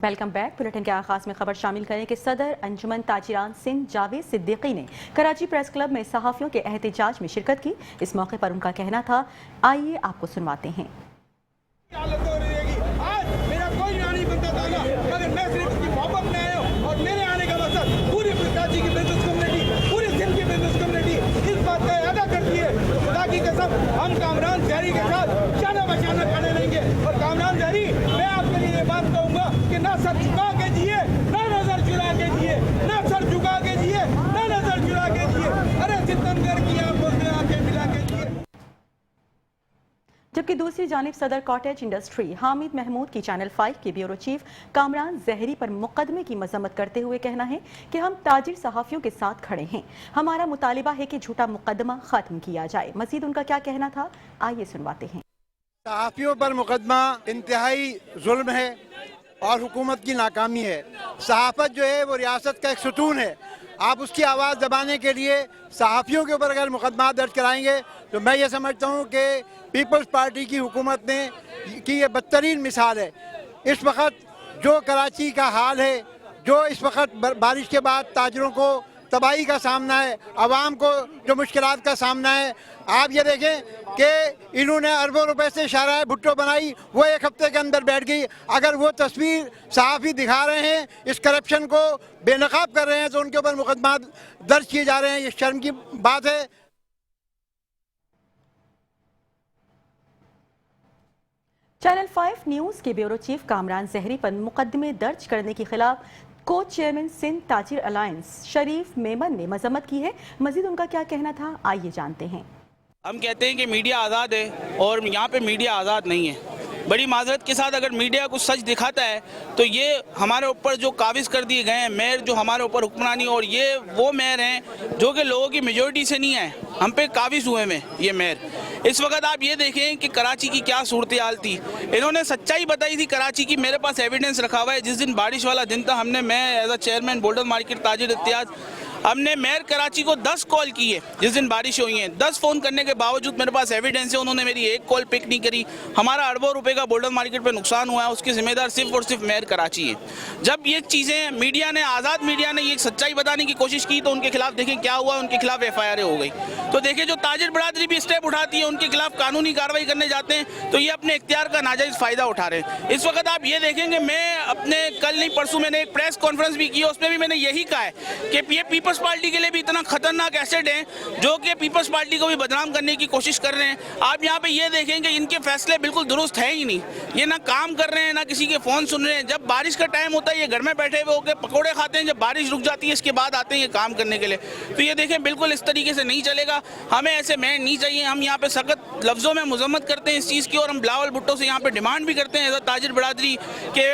Welcome back. Bulletin के आगाज में खबर शामिल करें कि सदर अंजुमन ताजिरान सिंध जावेद सिद्दीकी ने कराची प्रेस क्लब में सहाफियों के एहतजाज में शिरकत की। इस मौके पर उनका कहना था, आइए आपको सुनवाते हैं। हम कामरान जहरी के साथ जाना बचाना खाने लेंगे और कामरान जहरी, मैं आपके लिए ये बात कहूंगा कि ना सर झुका के जिए, ना नजर चुरा के जिए, ना सर झुका के जिए, ना नजर चुरा के जिए। अरे सितमगर की आप आके मिला के जिए। जबकि दूसरी जानिब सदर कॉटेज इंडस्ट्री हामिद महमूद की चैनल 5 के ब्यूरो चीफ कामरान जहरी पर मुकदमे की मजम्मत करते हुए कहना है कि हम ताजिर सहाफियों के साथ खड़े हैं। हमारा मुतालिबा है कि झूठा मुकदमा खत्म किया जाए। मजीद उनका क्या कहना था, आइए सुनवाते हैं। सहाफियों पर मुकदमा इंतहाई जुल्म है और हुकूमत की नाकामी है। सहाफत जो है वो रियासत का एक सुतून है। आप उसकी आवाज़ दबाने के लिए सहाफियों के ऊपर अगर मुकदमा दर्ज कराएंगे तो मैं ये समझता हूँ कि पीपल्स पार्टी की हुकूमत ने की ये बदतरीन मिसाल है। इस वक्त जो कराची का हाल है, जो इस वक्त बारिश के बाद ताजरों को तबाही का सामना है, आवाम को जो मुश्किलात का सामना है, आप ये देखें कि इन्होंने अरबों रुपए से शाहराह भुट्टो बनाई, वो एक हफ्ते के अंदर बैठ गई। अगर वो तस्वीर सहाफ़ी दिखा रहे हैं, इस करप्शन को बेनकाब कर रहे हैं, तो उनके ऊपर मुकदमा दर्ज किए जा रहे हैं। ये शर्म की बात है। चैनल 5 न्यूज़ के ब्यूरो चीफ कामरान जहरी पर मुकदमे दर्ज करने के खिलाफ को चेयरमैन सिंध ताजिर अलायंस शरीफ मेमन ने मजम्मत की है। मजीद उनका क्या कहना था, आइए जानते हैं। हम कहते हैं कि मीडिया आज़ाद है और यहाँ पे मीडिया आज़ाद नहीं है। बड़ी माजरत के साथ अगर मीडिया कुछ सच दिखाता है तो ये हमारे ऊपर जो काबिज कर दिए गए हैं मेयर, जो हमारे ऊपर हुक्मरानी, और ये वो मेयर हैं जो कि लोगों की मेजोरिटी से नहीं है, हम पे काबिज हुए में ये मेयर। इस वक्त आप ये देखें कि कराची की क्या सूरत हाल थी। इन्होंने सच्चाई बताई थी कराची की। मेरे पास एविडेंस रखा हुआ है। जिस दिन बारिश वाला दिन था, मैं एज अ चेयरमैन बोल्डन मार्केट ताजिर इत्तेहाद, हमने मेयर कराची को 10 कॉल की है जिस दिन बारिश हुई है। 10 फ़ोन करने के बावजूद मेरे पास एविडेंस है, उन्होंने मेरी एक कॉल पिक नहीं करी। हमारा अरबों रुपए का बोल्डन मार्केट पे नुकसान हुआ है, उसके जिम्मेदार सिर्फ और सिर्फ मेयर कराची है। जब ये चीज़ें मीडिया ने, आज़ाद मीडिया ने ये सच्चाई बताने की कोशिश की तो उनके खिलाफ देखें क्या हुआ, उनके खिलाफ FIR हो गई। तो देखिए, जो ताजिर बरादरी भी स्टेप उठाती है, उनके खिलाफ कानूनी कार्रवाई करने जाते हैं तो ये अपने इख्तियार का नाजायज़ फ़ायदा उठा रहे हैं। इस वक्त आप ये देखेंगे, मैं अपने कल नहीं परसों मैंने एक प्रेस कॉन्फ्रेंस भी की, उसमें भी मैंने यही कहा है कि ये पीपल्स पार्टी के लिए भी इतना खतरनाक एसेट है जो कि पीपल्स पार्टी को भी बदनाम करने की कोशिश कर रहे हैं। आप यहाँ पे ये देखेंगे इनके फैसले बिल्कुल दुरुस्त है ही नहीं। ये ना काम कर रहे हैं, ना किसी के फ़ोन सुन रहे हैं। जब बारिश का टाइम होता है ये घर में बैठे हुए होकर पकौड़े खाते हैं, जब बारिश रुक जाती है इसके बाद आते हैं ये काम करने के लिए। तो ये देखें, बिल्कुल इस तरीके से नहीं चलेगा। हमें ऐसे मैन नहीं चाहिए। हम यहाँ पे सख्त लफ्ज़ों में मजम्मत करते हैं इस चीज़ की, और हम बिलावल भुट्टो से यहाँ पे डिमांड भी करते हैं एज अ ताजिर बरादरी के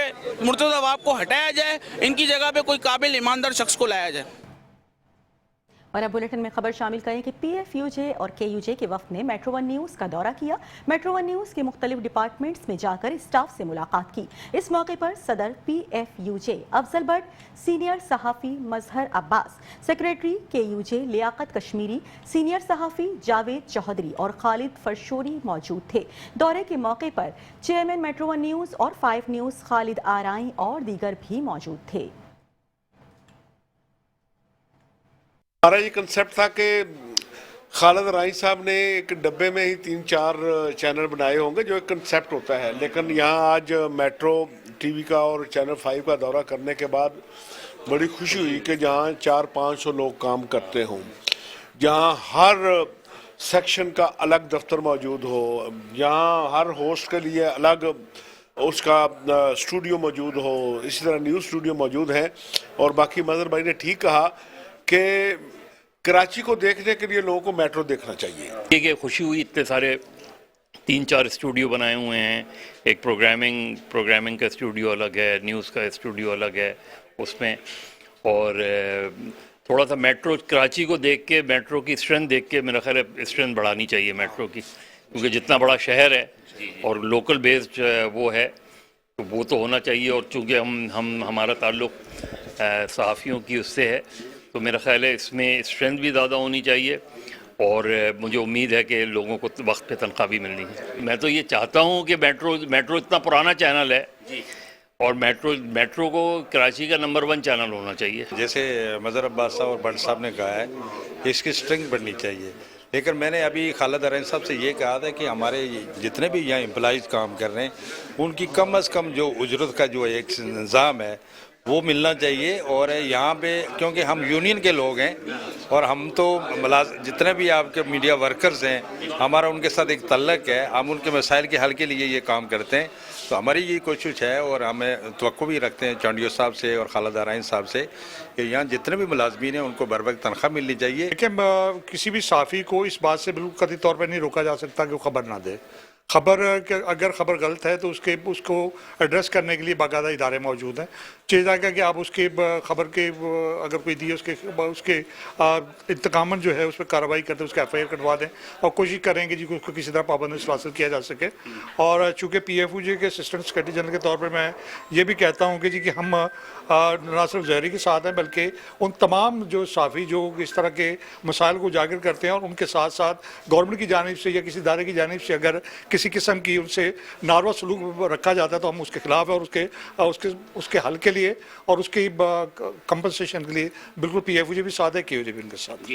मुर्तज़ा अवाब को हटाया जाए, इनकी जगह पे कोई काबिल ईमानदार शख्स को लाया जाए। और अब बुलेटिन में खबर शामिल करें कि PFUJ और KUJ के वफ्द ने मेट्रो वन न्यूज़ का दौरा किया। मेट्रो वन न्यूज़ के मुख्तलिफ डिपार्टमेंट्स में जाकर स्टाफ से मुलाकात की। इस मौके पर सदर PFUJ अफजल भट्ट, सीनियर सहाफ़ी Mazhar Abbas, secretary KUJ Liaquat Kashmiri, senior सहाफ़ी जावेद चौधरी और खालिद फरशोरी मौजूद थे। दौरे के मौके पर चेयरमैन मेट्रो वन न्यूज़ और 5 न्यूज़ खालिद आराई और दीगर भी मौजूद थे। हमारा ये कंसेप्ट था कि खालिद राई साहब ने एक डब्बे में ही 3-4 चैनल बनाए होंगे, जो एक कंसेप्ट होता है। लेकिन यहाँ आज मेट्रो टीवी का और चैनल 5 का दौरा करने के बाद बड़ी खुशी हुई कि जहाँ 400-500 लोग काम करते हों, जहाँ हर सेक्शन का अलग दफ्तर मौजूद हो, जहाँ हर होस्ट के लिए अलग उसका स्टूडियो मौजूद हो, इसी तरह न्यूज़ स्टूडियो मौजूद हैं। और बाकी मजहर भाई ने ठीक कहा कि कराची को देखने के लिए लोगों को मेट्रो देखना चाहिए। देखिए, खुशी हुई, इतने सारे 3-4 स्टूडियो बनाए हुए हैं। एक प्रोग्रामिंग का स्टूडियो अलग है, न्यूज़ का स्टूडियो अलग है उसमें। और थोड़ा सा मेट्रो कराची को देख के, मेट्रो की स्ट्रेंथ देख के मेरा ख्याल है स्ट्रेंथ बढ़ानी चाहिए मेट्रो की, क्योंकि जितना बड़ा शहर है और लोकल बेस्ड वो है तो वो तो होना चाहिए। और चूँकि हमारा ताल्लुक़ सहाफ़ियों की उससे है तो मेरा ख्याल है इसमें स्ट्रेंथ भी ज़्यादा होनी चाहिए। और मुझे उम्मीद है कि लोगों को वक्त पे तनख्वाह भी मिलनी है। मैं तो ये चाहता हूँ कि मेट्रो इतना पुराना चैनल है اور میٹرو کو کراچی کا نمبر 1 چینل ہونا چاہیے. جیسے مظہر عباس صاحب اور بٹ صاحب نے کہا ہے کہ اس کی اسٹرنگ بڑھنی چاہیے، لیکن میں نے ابھی خالد ارائن صاحب سے یہ کہا تھا کہ ہمارے جتنے بھی یہاں امپلائیز کام کر رہے ہیں ان کی کم از کم جو اجرت کا جو ایک نظام ہے وہ ملنا چاہیے. اور یہاں پہ کیونکہ ہم یونین کے لوگ ہیں اور ہم تو جتنے بھی آپ کے میڈیا ورکرز ہیں ہمارا ان کے ساتھ ایک تعلق ہے، ہم ان کے مسائل کے حل کے لیے یہ کام کرتے ہیں. تو ہماری یہ کوشش ہے اور ہمیں توقع بھی رکھتے ہیں چانڈیو صاحب سے اور خالد ارائن صاحب سے کہ یہاں جتنے بھی ملازمین ہیں ان کو بر وقت تنخواہ ملنی چاہیے. لیکن کسی بھی صحافی کو اس بات سے بالکل قطعی طور پر نہیں روکا جا سکتا کہ وہ خبر نہ دے. اگر خبر غلط ہے تو اس کو ایڈریس کرنے کے لیے باقاعدہ ادارے موجود ہیں. چیز ہے کہ آپ اس کے خبر کے اگر کوئی دی اس کے انتقاماً جو ہے اس پہ کارروائی کرتے اس کے ایف آئی آر کٹوا دیں اور کوشش کریں کہ جی اس کو کسی طرح پابندی سے حاصل کیا جا سکے. اور چونکہ پی ایف او جے کے اسسٹنٹ سیکرٹری جنرل کے طور پر میں یہ بھی کہتا ہوں کہ جی کہ ہم نہ صرف زہری کے ساتھ ہیں بلکہ ان تمام جو صحافی جو اس طرح کے مسائل کو اجاگر کرتے ہیں اور ان کے ساتھ ساتھ گورنمنٹ کی جانب سے یا کسی ادارے کی جانب سے اگر کسی قسم کی ان سے ناروا سلوک رکھا جاتا ہے تو ہم اس کے خلاف ہے اور اس کے حل کے لیے اور اس کی کمپنسیشن کے لیے بالکل پی ایف او جی بھی ساتھ ہے، کے او جی بھی ان کے ساتھ.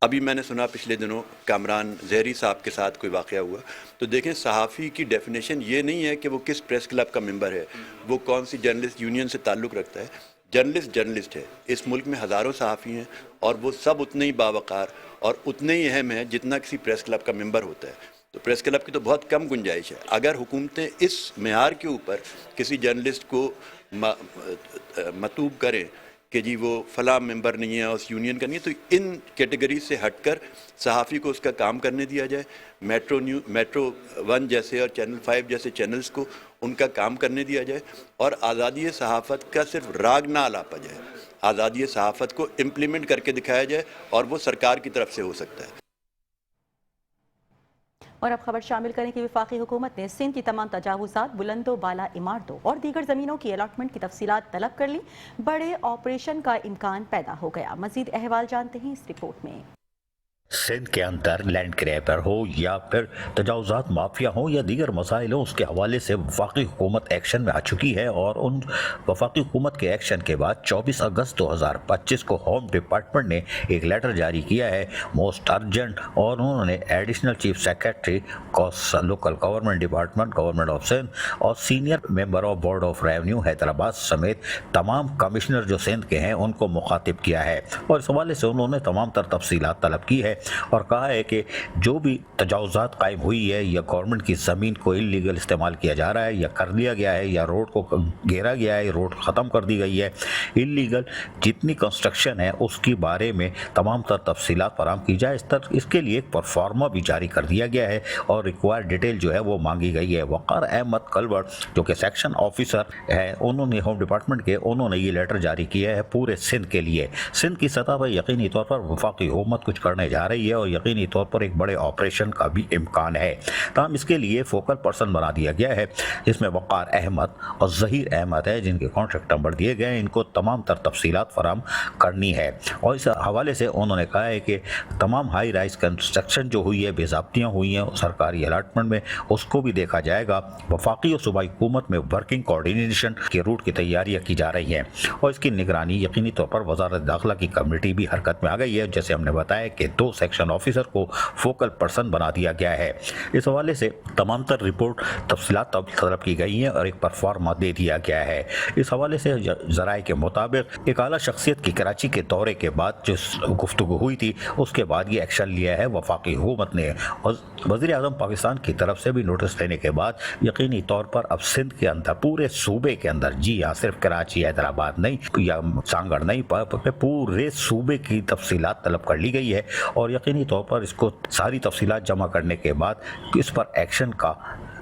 ابھی میں نے سنا پچھلے دنوں کامران زہری صاحب کے ساتھ کوئی واقعہ ہوا. تو دیکھیں صحافی کی ڈیفینیشن یہ نہیں ہے کہ وہ کس پریس کلب کا ممبر ہے، وہ کون سی جرنلسٹ یونین سے تعلق رکھتا ہے. جرنلسٹ ہے. اس ملک میں ہزاروں صحافی ہیں اور وہ سب اتنے ہی باوقار اور اتنے ہی اہم ہیں جتنا کسی پریس کلب کا ممبر ہوتا ہے. تو پریس کلب کی تو بہت کم گنجائش ہے. اگر حکومتیں اس معیار کے اوپر کسی جرنلسٹ کو مطلوب کریں کہ جی وہ فلاں ممبر نہیں ہے اور اس یونین کا نہیں ہے، تو ان کیٹیگری سے ہٹ کر صحافی کو اس کا کام کرنے دیا جائے. میٹرو 1 جیسے اور چینل 5 جیسے چینلز کو ان کا کام کرنے دیا جائے اور آزادی صحافت کا صرف راگ نہ الاپا جائے. آزادی صحافت کو امپلیمنٹ کر کے دکھایا جائے اور وہ سرکار کی طرف سے ہو سکتا ہے. اور اب خبر شامل کریں کہ وفاقی حکومت نے سندھ کی تمام تجاوزات، بلند و بالا عمارتوں اور دیگر زمینوں کی الاٹمنٹ کی تفصیلات طلب کر لی. بڑے آپریشن کا امکان پیدا ہو گیا. مزید احوال جانتے ہیں اس رپورٹ میں. سندھ کے اندر لینڈ گریبر ہو یا پھر تجاوزات مافیا ہو یا دیگر مسائل ہو، اس کے حوالے سے وفاقی حکومت ایکشن میں آ چکی ہے. اور ان وفاقی حکومت کے ایکشن کے بعد 24 اگست 2025 کو ہوم ڈپارٹمنٹ نے ایک لیٹر جاری کیا ہے موسٹ ارجنٹ، اور انہوں نے additional chief secretary local government department government of Sindh اور senior member of board of revenue Hyderabad سمیت تمام کمشنر جو سندھ کے ہیں ان کو مخاطب کیا ہے. اور اس حوالے سے انہوں نے تمام تر تفصیلات طلب کی ہے اور کہا ہے کہ جو بھی تجاوزات قائم ہوئی ہے یا گورنمنٹ کی زمین کو انلیگل استعمال کیا جا رہا ہے یا کر دیا گیا ہے یا روڈ کو گھیرا گیا ہے، روڈ ختم کر دی گئی ہے، انلیگل جتنی کنسٹرکشن ہے اس کے بارے میں تمام تر تفصیلات فراہم کی جائے. اس کے لیے ایک پرفارما بھی جاری کر دیا گیا ہے اور ریکوائر ڈیٹیل جو ہے وہ مانگی گئی ہے. وقار احمد کلوڑ جو کہ سیکشن آفیسر ہے، انہوں نے ہوم ڈپارٹمنٹ کے انہوں نے یہ لیٹر جاری کیا ہے پورے سندھ کے لیے. سندھ کی سطح پر یقینی طور پر وفاقی حکومت کچھ کرنے جا رہی ہے اور یقینی طور پر ایک بڑے آپریشن کا بھی امکان ہے. تاہم اس کے لیے فوکل پرسن بنا دیا گیا ہے جس میں وقار احمد اور ظہیر احمد ہے جن کے کانٹریکٹ نمبر دیے گئے ہیں. ان کو تمام تر تفصیلات فراہم کرنی ہے. اور اس حوالے سے انہوں نے کہا ہے کہ تمام ہائی رائز کنسٹرکشن جو ہوئی ہے، بے ضابطیاں ہوئی ہیں سرکاری الاٹمنٹ میں، اس کو بھی دیکھا جائے گا. وفاقی اور صوبائی حکومت میں ورکنگ کوارڈینیشن کے روٹ کی تیاریاں کی جا رہی ہیں اور اس کی نگرانی یقینی طور پر وزارت داخلہ کی کمیٹی بھی حرکت میں آ گئی ہے. جیسے ہم نے بتایا کہ 2 سیکشن آفیسر کو فوکل پرسن بنا دیا گیا ہے. اس حوالے سے تمام تر رپورٹ تفصیلات طلب کی گئی ہیں اور ایک پرفارما دے دیا گیا ہے. اس حوالے سے ذرائع کے مطابق ایک اعلیٰ شخصیت کی کراچی کے دورے کے بعد جو گفتگو ہوئی تھی اس کے بعد یہ ایکشن لیا ہے وفاقی حکومت نے. وزیر اعظم پاکستان کی طرف سے بھی نوٹس لینے کے بعد یقینی طور پر اب سندھ کے اندر پورے صوبے کے اندر، جی ہاں صرف کراچی حیدرآباد نہیں یا سانگڑ نہیں، پورے صوبے کی تفصیلات طلب کر لی گئی ہے اور یقینی طور پر اس کو ساری تفصیلات جمع کرنے کے بعد اس پر ایکشن کا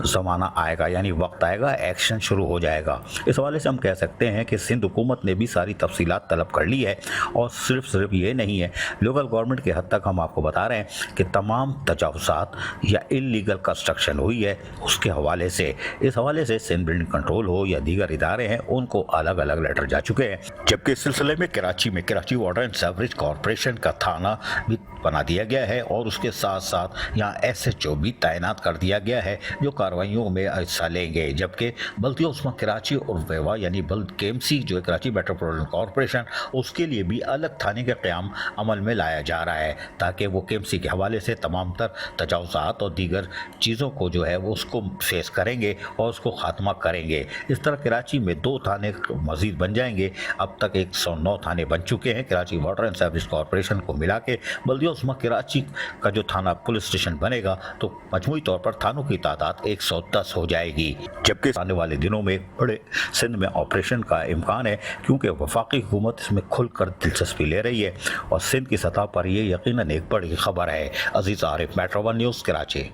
زمانہ آئے گا، یعنی وقت آئے گا، ایکشن شروع ہو جائے گا. اس حوالے سے ہم کہہ سکتے ہیں کہ سندھ حکومت نے بھی ساری تفصیلات طلب کر لی ہے اور صرف یہ نہیں ہے، لوکل گورنمنٹ کے حد تک ہم آپ کو بتا رہے ہیں کہ تمام تجاوزات یا انلیگل کنسٹرکشن ہوئی ہے اس کے حوالے سے، اس حوالے سے سندھ بلڈنگ کنٹرول ہو یا دیگر ادارے ہیں ان کو الگ الگ لیٹر جا چکے ہیں. جبکہ اس سلسلے میں Karachi water and sewerage corporation کا تھانہ بھی بنا دیا گیا ہے اور اس کے ساتھ ساتھ یہاں SHO بھی تعینات کر دیا گیا ہے جو कार्रवाइयों में हिस्सा लेंगे, जबकि बल्दिया उस्मा कराची और वेवा यानी KMC जो है कराची मेट्रोपॉलिटन कॉरपोरेशन, उसके लिए भी अलग थाने का क़याम अमल में लाया जा रहा है ताकि वो KMC के हवाले से तमाम तर तजावुज़ात और दीगर चीज़ों को जो है वो उसको फेस करेंगे और उसको ख़ात्मा करेंगे। इस तरह कराची में 2 थाने मज़ीद बन जाएंगे। अब तक 109 थाने बन चुके हैं। Karachi water and sewerage corporation को मिला के बल्दिया उस्मा कराची का जो थाना पुलिस स्टेशन बनेगा तो मजमूई तौर पर थानों की तादाद 110 हो जाएगी, जबकि आने वाले दिनों में बड़े सिंध में ऑपरेशन का इम्कान है क्योंकि वफाकी हुकूमत इसमें खुलकर दिलचस्पी ले रही है और सिंध की सतह पर ये यकीनन एक बड़ी खबर है। Aziz Arif, metro 1 news Karachi.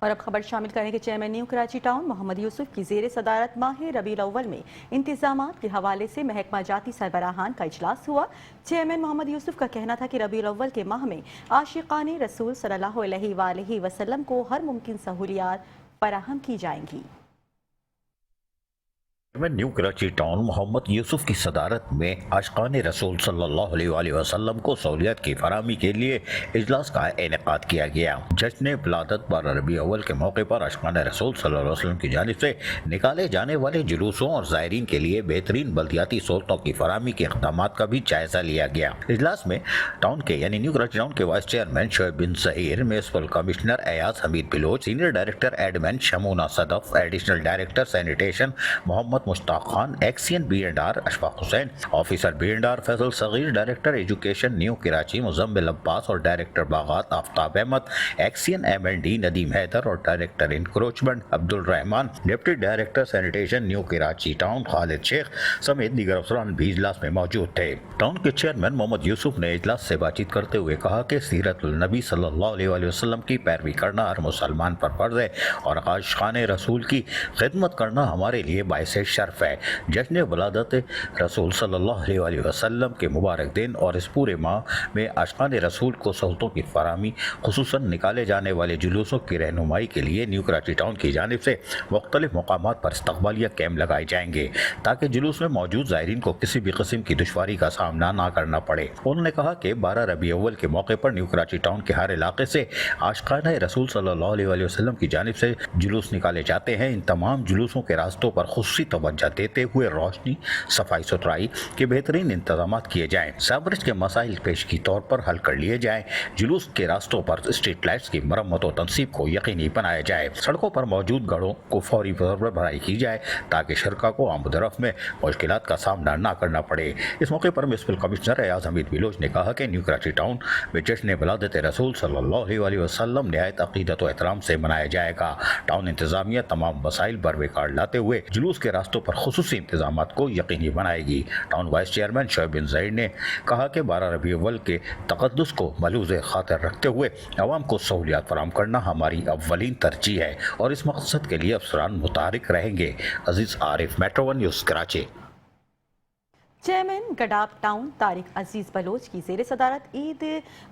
और अब खबर शामिल करें कि chairman new Karachi town Mohammad Yusuf की ज़ेर सदारत माह रबीउल अव्वल में इंतजामात के हवाले से महकमा जाती सरबराहान का इजलास हुआ। चेयरमैन मोहम्मद यूसुफ का कहना था कि रबीउल अव्वल के माह में आशिकाने रसूल सल्लल्लाहु अलैहि वसल्लम को हर मुमकिन सहूलियात फराहम की जाएंगी। न्यू कराची टाउन मोहम्मद यूसुफ की सदारत में आशिकाने रसूल सल्लल्लाहु अलैहि वसल्लम को सहूलियत की फराहमी के लिए इजलास का इनेकाद किया गया। जश्न विलादत 12 रबीउल अव्वल के मौके पर आशिकाने रसूल सल्लल्लाहु अलैहि वसल्लम की जानिब से निकाले जाने वाले जुलूसों और ज़ायरीन के लिए बेहतरीन बल्दियाती सहूलतों की फराहमी के इक़दामात का भी जायजा लिया गया। इजलास में टाउन के यानी न्यू कराची टाउन के vice chairman Shoaib bin Zaheer, municipal commissioner Ayaz Hameed Baloch, senior director admin Shamuna Sadaf, additional director sanitation Mohammad Mushtaq Khan, XEN B&R Ashfaq Hussain, officer B&R Faisal Sagheer, director education new Karachi Muzammil Abbas और डायरेक्टर बागात आफ्ताब अहमद, एक्सियन MLD नदीम हैदर और director encroachment Abdul Rehman, deputy director sanitation new Karachi town Khalid Sheikh समेत दीगर अफसरान भी इजलास में मौजूद थे। टाउन के चेयरमैन मोहम्मद यूसुफ ने इजलास से बातचीत करते हुए कहा कि सीरतुल नबी सल्लल्लाहु अलैहि वसल्लम की पैरवी करना हर मुसलमान पर फर्ज है और आशिकाने रसूल की खिदमत करना हमारे लिए बाइस शर्फ है। जश्न वलादत रसूल सल्लल्लाहु अलैहि वसल्लम के मुबारक दिन और इस पूरे माह में आशिकाने रसूल को सहूलतों की फराहमी, खुसूसन निकाले जाने वाले जुलूसों की रहनुमाई के लिए न्यू कराची टाउन की जानिब से मुख्तलिफ मकामात पर इस्तक़बालिया कैम्प लगाए जाएंगे ताकि जुलूस में मौजूद ज़ायरीन को किसी भी किस्म की दुश्वारी का सामना ना करना पड़े। उन्होंने कहा कि 12 रबीउल अव्वल के मौके पर न्यू कराची टाउन के हर इलाके से आशिकाने रसूल सल्लल्लाहु अलैहि वसल्लम की जानिब से जुलूस निकाले जाते हैं। इन तमाम जुलूसों के रास्तों पर खुसूसी तवज्जो देते हुए रोशनी, सफाई सुथराई के बेहतरीन इंतजाम किए जाएँ, सीवरेज के मसाइल पेश की तौर पर हल कर लिए जाएँ, जुलूस के रास्तों पर स्ट्रीट लाइट्स की मरम्मत और तनसीब को यकीनी बनाया जाए, सड़कों पर मौजूद गढ़ों को फौरी तौर पर भराई की जाए ताकि शरका को आमदरफ में मुश्किलात का सामना न करना पड़े। इस मौके पर म्युनिसिपल कमिश्नर एयाज हमीद बिलोच ने कहा कि न्यू कराची टाउन में जश्न विलादत रसूल सल्लल्लाहु अलैहि वसल्लम नहायत अक़ीदत व एहतराम से मनाया जाएगा। टाउन इंतजामिया तमाम वसाइल बरवेकार लाते हुए जुलूस के रास्तों पर खुसूसी इंतजाम को यकीनी बनाएगी। Town vice chairman Shoaib bin Zaheer ने कहा कि 12 रबीउल अव्वल के तक़द्दुस को मलूज़ खातिर रखते हुए अवाम को सहूलियात फराहम करना हमारी अव्वलीन तरजीह है और इस मकसद के लिए अफसरान मुतहरिक रहेंगे। Aziz Arif, metro 1 news Karachi. Chairman Gadap town Tariq Aziz Baloch की ज़ेर सदारत ईद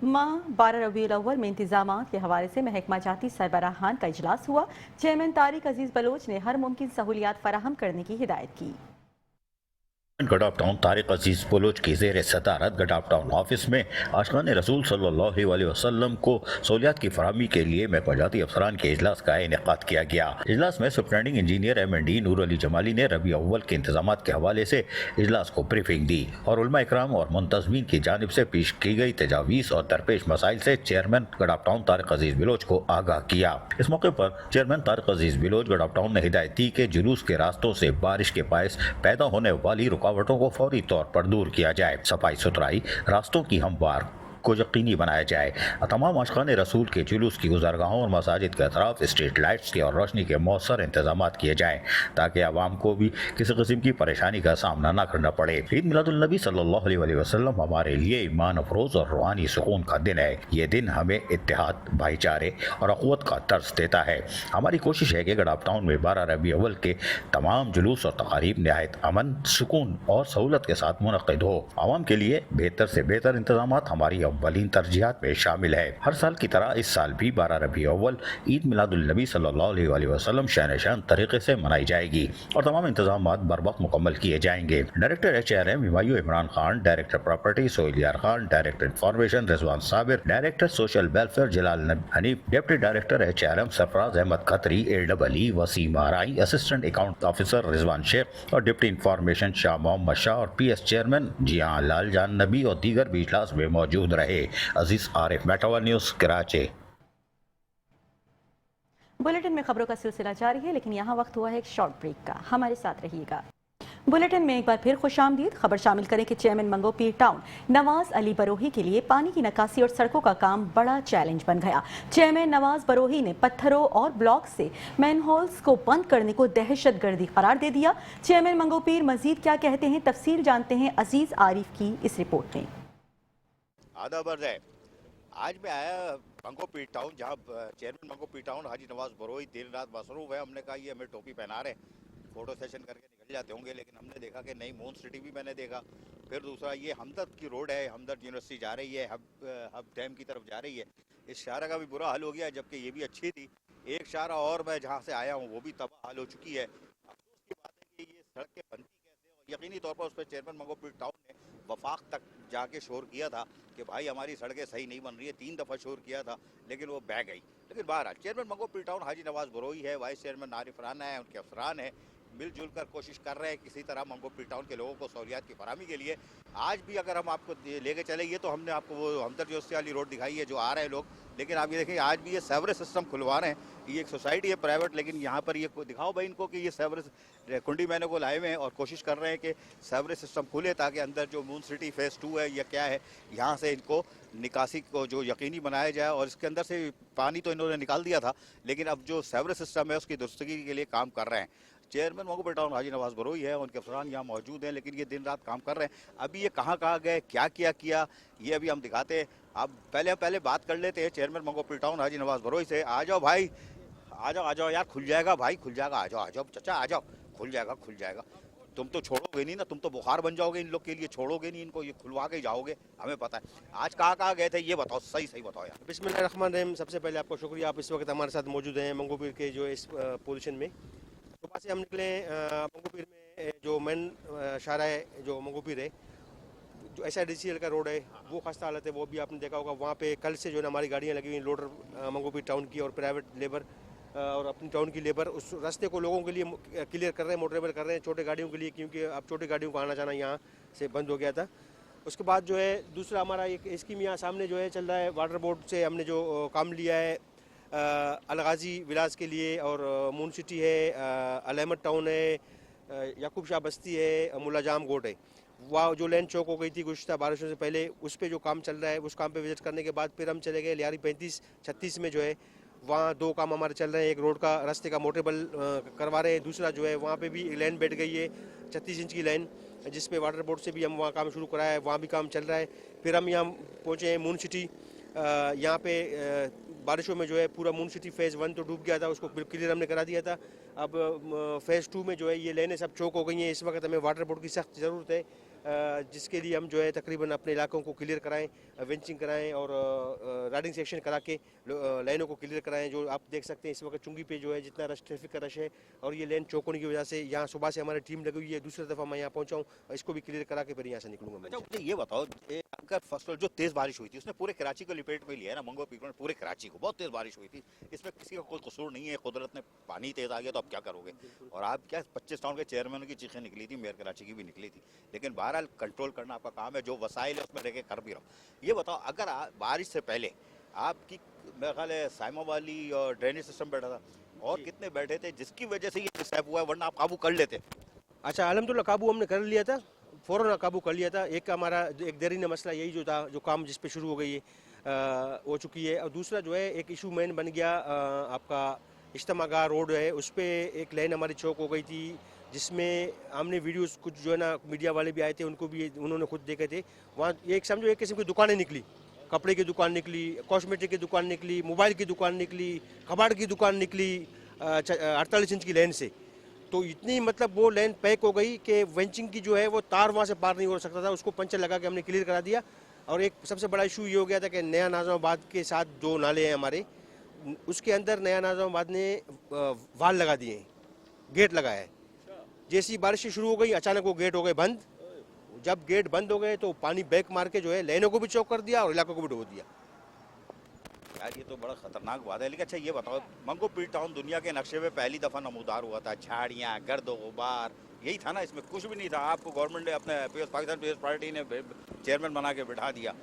माह 12 रबीउल अव्वल में इंतजामात के हवाले से महकमा जाती सरबराहान का इजलास हुआ। चेयरमैन तारिक अजीज बलोच ने हर मुमकिन सहूलियात फराहम करने की हिदायत की। गडाब टाउन तारिक अजीज बलोच की ज़ेर सदारत गडाब टाउन ऑफिस में आशिकाने रसूल सल्लल्लाहु अलैहि वसल्लम को सहूलियात की फराहमी के लिए महकमा जाती अफसरान के इजलास का इनेकाद किया गया। इजलास में सुपरिटेंडिंग इंजीनियर MND नूर अली जमाली ने रबीउल अव्वल के इंतजामात के हवाले से इजलास को ब्रीफिंग दी और उलमा इकराम और मुंतज़मीन की जानिब से पेश की गई तजावीज़ और दरपेश मसाइल से chairman Gadap town Tariq Aziz Bloch को आगाह किया। इस मौके पर chairman Tariq Aziz Bloch गडाब town ने हिदायत दी कि जुलूस के रास्तों से बारिश के बायस पैदा होने वाली रुकावटों को फौरी तौर पर दूर किया जाए, सफाई सुथराई, रास्तों की हमवार को यकीनी बनाया जाए। तमाम आशिकाने रसूल के जुलूस की गुज़रगाहों और मसाजिद के अतराफ स्ट्रीट लाइट्स की और रोशनी के मौसर इंतजाम किए जाएँ ताकि आवाम को भी किसी किस्म की परेशानी का सामना न करना पड़े। ईद मिलादुल नबी सल्लल्लाहु अलैहि वसल्लम हमारे लिए ईमान अफरोज़ और रूहानी सुकून का दिन है। ये दिन हमें इत्तेहाद, भाईचारे और अख़ुवत का दर्स देता है। हमारी कोशिश है कि गडाब टाउन में 12 रबीउल अव्वल के तमाम जुलूस और तक़ारीब नहायत अमन, सुकून और सहूलत के साथ मुनक़िद हो। आवाम के लिए बेहतर से बेहतर इंतजाम हमारी अव्वलीन तरजीहात में शामिल है। हर साल की तरह इस साल भी 12 रबी अव्वल ईद मिलादुल नबी सल्लल्लाहु अलैहि वसल्लम शान शान तरीके से मनाई जाएगी और तमाम इंतजाम बर वक्त मुकम्मल किए जाएंगे। Director HRM Humayun Imran Khan, director property Sohail Yar Khan, director information Rizwan Sabir, director social welfare Jalal Hanif, deputy director HRM Sarfaraz Ahmed Khatri, AEE Waseem Arain, assistant account officer Rizwan Sheikh और डिप्टी इंफॉर्मेशन शाह मोहम्मद शाह और PS चेयरमैन जियां लाल जान नबी और दीगर भी इजलास में मौजूद रहे। Aziz Arif, metro news, Karachi. Bulletin में खबरों का सिलसिला जारी है, लेकिन यहाँ वक्त हुआ है एक शॉर्ट ब्रेक का। हमारे साथ रहिएगा। बुलेटिन में एक बार फिर खुशामदीद। खबर शामिल करें कि चेयरमैन मंगो पीर टाउन नवाज अली बरोही के लिए पानी की निकासी और सड़कों का काम बड़ा चैलेंज बन गया। चेयरमैन नवाज बरोही ने पत्थरों और ब्लॉक से मैनहोल्स को बंद करने को दहशतगर्दी करार दे दिया। चेयरमैन मंगो पीर मजीद क्या कहते हैं, तफसील जानते हैं अजीज आरिफ की इस रिपोर्ट में। आदाब अर्ज़ है, आज मैं आया मंगो पीर टाउन, जहाँ चेयरमैन मंगो पीर टाउन हाजी नवाज बरोही दिन रात मसरूफ है। हमने कहा ये हमें टोपी पहना रहे, फोटो सेशन करके निकल जाते होंगे, लेकिन हमने देखा कि नहीं, मून सिटी भी मैंने देखा। फिर दूसरा ये हमदर्द की रोड है, हमदर्द यूनिवर्सिटी जा रही है, हब डैम की तरफ जा रही है। इस शारा का भी बुरा हाल हो गया, जबकि ये भी अच्छी थी। एक शारा और मैं जहाँ से आया हूँ वो भी तबाह हाल हो चुकी है। अफसोस की बात है कि ये सड़कें बनती कैसे, और यकीनी तौर पर उस पर चेयरमैन मंगो पीर टाउन ने वफाक तक जाके शोर किया था कि भाई हमारी सड़कें सही नहीं बन रही है। 3 दफ़ा शोर किया था, लेकिन वो बह गई। लेकिन बहरहाल चेयरमैन मंगो पीर टाउन हाजी नवाज बरोही है, वाइस चेयरमैन आरिफ राना है, उनके अफसरान हैं, मिलजुल कर कोशिश कर रहे हैं किसी तरह मंगो पीर टाउन के लोगों को सहूलियात की फराहमी के लिए। आज भी अगर हम आपको लेके चलेंगे तो हमने आपको वो हमदर्द यूनिवर्सिटी वाली रोड दिखाई है जो आ रहे हैं लोग, लेकिन आप ये देखें आज भी ये सेवरेज सिस्टम खुलवा रहे हैं। ये एक सोसाइटी है प्राइवेट, लेकिन यहाँ पर ये दिखाओ भाई इनको कि ये सेवरेज कुंडी मैंने को लाए हुए हैं और कोशिश कर रहे हैं कि सेवरेज सिस्टम खुले ताकि अंदर जो मून सिटी फेज़ 2 है या क्या है, यहाँ से इनको निकासी को जो यकीनी बनाया जाए। और इसके अंदर से पानी तो इन्होंने निकाल दिया था, लेकिन अब जो सेवरेज सिस्टम है उसकी दुरुस्तगी के लिए काम कर रहे हैं। चेयरमैन मंगो पीर टाउन हाजी नवाज बरोही है, उनके अफसरान यहाँ मौजूद हैं, लेकिन ये दिन रात काम कर रहे हैं। अभी ये कहाँ गए, क्या किया ये अभी हम दिखाते हैं। आप पहले बात कर लेते हैं चेयरमैन मंगो पीर टाउन हाजी नवाज बरोही से। आ जाओ भाई, आ जाओ यार, खुल जाएगा भाई, खुल जाएगा। आ जाओ चाचा, आ जाओ, खुल जाएगा। तुम तो छोड़ोगे नहीं ना, तुम तो बुखार बन जाओगे इन लोग के लिए, छोड़ोगे नहीं इनको, ये खुलवा के जाओगे, हमें पता है। आज कहाँ गए थे ये बताओ, सही बताओ यार। बिस्मिल्लाहिर्रहमानिर्रहीम। सबसे पहले आपको शुक्रिया, आप इस वक्त हमारे साथ मौजूद हैं मंगो पीर के जो इस पोजीशन में। सुबह से हम निकले मंगो पीर में, जो मेन शारा है जो मंगो पीर है, जो SIDCL का रोड है वो खस्ता हालत है, वो भी आपने देखा होगा। वहाँ पे कल से जो है हमारी गाड़ियाँ लगी हुई, लोडर मंगो पीर टाउन की और प्राइवेट लेबर और अपनी टाउन की लेबर उस रास्ते को लोगों के लिए क्लियर कर रहे हैं, मोटरेबल कर रहे हैं, छोटे गाड़ियों के लिए, क्योंकि अब छोटी गाड़ियों को आना जाना यहाँ से बंद हो गया था। उसके बाद जो है दूसरा हमारा एक स्कीम यहाँ सामने जो है चल रहा है, वाटर बोर्ड से हमने जो काम लिया है अलगाजी विलास के लिए, और मून सिटी है, अल अहमद टाउन है, याकूब शाह बस्ती है, मुलाजाम गोट है। वहाँ जो लैंड चौक हो गई थी गुज़श्ता बारिशों से पहले, उस पर जो काम चल रहा है, उस काम पे विजिट करने के बाद फिर हम चले गए लियारी 35-36 में जो है, वहाँ 2 काम हमारे चल रहे हैं। एक रोड का रास्ते का मोटरेबल करवा रहे हैं, दूसरा जो है वहाँ पे भी लाइन बैठ गई है 36 इंच की लाइन, जिस पे वाटर बोर्ड से भी हम वहाँ काम शुरू कराया है, वहाँ भी काम चल रहा है। फिर हम यहाँ पहुँचे हैं मून सिटी। यहाँ पे बारिशों में जो है पूरा मून सिटी फेज़ 1 तो डूब गया था, उसको क्लियर हमने करा दिया था। अब फेज़ 2 में जो है ये लाइनें सब चौक हो गई हैं। इस वक्त हमें वाटर बोर्ड की सख्त ज़रूरत है, जिसके लिए हम जो है तकरीबन अपने इलाकों को क्लियर कराएं, वेंचिंग कराएं और राइडिंग सेक्शन करा के लाइनों को क्लियर कराएं। जो आप देख सकते हैं इस वक्त चुंगी पे जो है जितना रश, ट्रैफिक का रश है, और ये लाइन चौक होने की वजह से यहाँ सुबह से हमारी टीम लगी हुई है। दूसरी दफ़ा मैं यहाँ पहुँचा हूँ, इसको भी क्लियर करा के फिर यहाँ से निकलूँगा। अच्छा मुझे ये बताओ, अगर फर्स्ट जो तेज़ बारिश हुई थी उसने पूरे कराची को लिपेट में लिया है ना, मंगो पीर में पूरे कराची को बहुत तेज़ बारिश हुई थी, इसमें किसी का कोई कसूर नहीं है, कुदरत ने पानी तेज़ आ गया तो अब क्या करोगे। और आप क्या 25 टाउन के चेयरमैनों की चीखें निकली थी, मेयर कराची की भी निकली थी, लेकिन बहरहाल कंट्रोल करना आपका काम है, जो वसाइल है उसमें रह के कर भी रहो। ये बताओ, अगर बारिश से पहले आपकी मेरा ख्याल है साइमा वाली और ड्रेनेज सिस्टम बैठा था, और कितने बैठे थे जिसकी वजह से ये डिस्टर्ब हुआ है, वरना आप काबू कर लेते। अच्छा अल्हम्दुलिल्लाह काबू हमने कर लिया था, फ़ौरन काबू कर लिया था। एक हमारा एक देरीन मसला यही जो था, जो काम जिस पे शुरू हो गई है हो चुकी है। और दूसरा जो है एक इशू मेन बन गया आपका इज्तिमागाह रोड है, उस पर एक लाइन हमारी चौक हो गई थी, जिसमें हमने वीडियोस कुछ जो है ना मीडिया वाले भी आए थे, उनको भी उन्होंने खुद देखे थे। वहाँ एक समझो एक किस्म की दुकानें निकली, कपड़े की दुकान निकली, कॉस्मेटिक की दुकान निकली, मोबाइल की दुकान निकली, कबाड़ की दुकान निकली 48 इंच की लाइन से। तो इतनी मतलब वो लाइन पैक हो गई कि वेंचिंग की जो है वो तार वहाँ से पार नहीं हो सकता था, उसको पंचर लगा के हमने क्लियर करा दिया। और एक सबसे बड़ा इशू ये हो गया था कि नया नाज़िमाबाद के साथ जो नाले हैं हमारे, उसके अंदर नया नाज़िमाबाद ने वाल लगा दिए हैं, गेट लगाया है। जैसी बारिश शुरू हो गई अचानक वो गेट हो गए बंद। जब गेट बंद हो गए तो पानी बैक मार के जो है लेनों को भी चौक कर दिया और इलाकों को भी डुबो दिया। यार ये तो बड़ा खतरनाक बात है। लेकिन अच्छा ये बताओ, मंगो पीर टाउन दुनिया के नक्शे में पहली दफ़ा नमूदार हुआ था, झाड़ियाँ, गर्द गुबार, यही था ना, इसमें कुछ भी नहीं था। आपको गवर्नमेंट ने अपने पाकिस्तान पीपल्स पार्टी ने चेयरमैन बना के बिठा दिया।